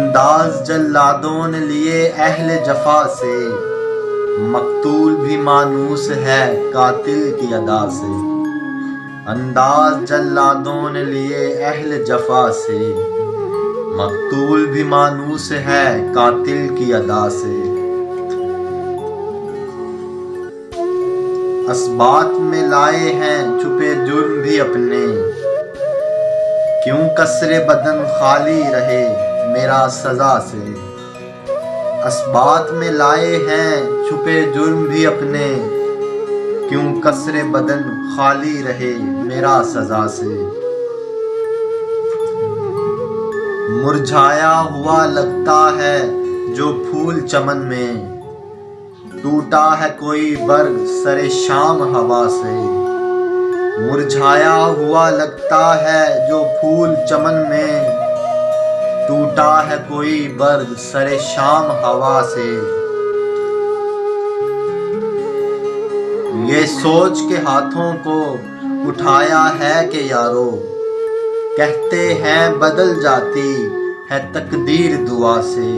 अंदाज जल्लादों ने लिए अहले जफा से, मकतूल भी मानूस है कातिल की अदा से। अंदाज जल्लादों ने लिए अहले जफा से, मकतूल भी मानूस है कातिल की अदा से। अस्बात में लाए हैं छुपे जुर्म भी अपने, क्यों कसरे बदन खाली रहे मेरा सजा से। अस्बात में लाए हैं छुपे जुर्म भी अपने, क्यों कसरे बदन खाली रहे मेरा सजा से। मुरझाया हुआ लगता है जो फूल चमन में, टूटा है कोई बर्ग सरे शाम हवा से। मुरझाया हुआ लगता है जो फूल चमन में, टूटा है कोई बर्ग सरे शाम हवा से। ये सोच के हाथों को उठाया है कि यारो, कहते हैं बदल जाती है तकदीर दुआ से।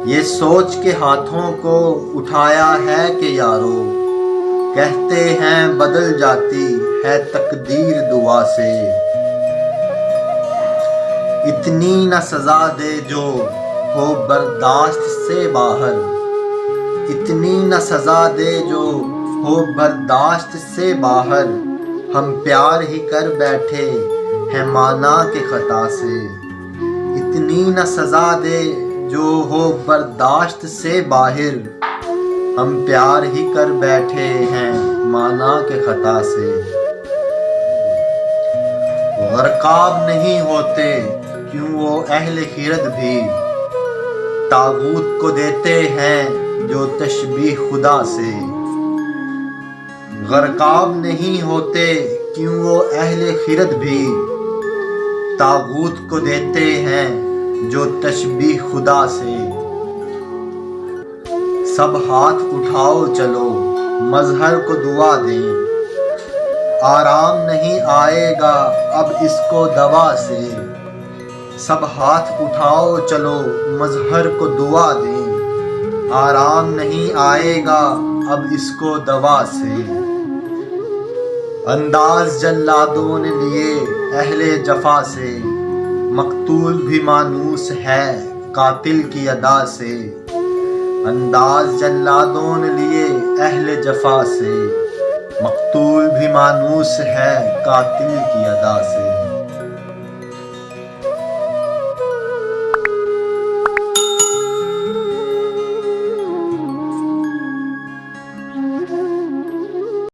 ये सोच के हाथों को उठाया है कि यारो, कहते हैं बदल जाती है तकदीर दुआ से। इतनी न सजा दे जो हो बर्दाश्त से बाहर, इतनी न सजा दे जो हो बर्दाश्त से बाहर। हम प्यार ही कर बैठे हैं माना के खता से। इतनी न सजा दे जो हो बर्दाश्त से बाहर, हम प्यार ही कर बैठे हैं माना के खता से। गरकाब नहीं होते क्यों वो अहले खिरद भी, तागूत को देते हैं जो तशबीह खुदा से। गरकाब नहीं होते क्यों वो अहले खिरद भी, तागूत को देते हैं जो तशबीह खुदा से। सब हाथ उठाओ चलो मजहर को दुआ दें, आराम नहीं आएगा अब इसको दवा से। सब हाथ उठाओ चलो मजहर को दुआ दें, आराम नहीं आएगा अब इसको दवा से। अंदाज जल्लादों ने लिए अहले जफा से, मकतूल भी मानूस है कातिल की अदा से। अंदाज जल्लादों ने लिए अहले जफा से, मकतूल भी मानूस है कातिल की अदा से।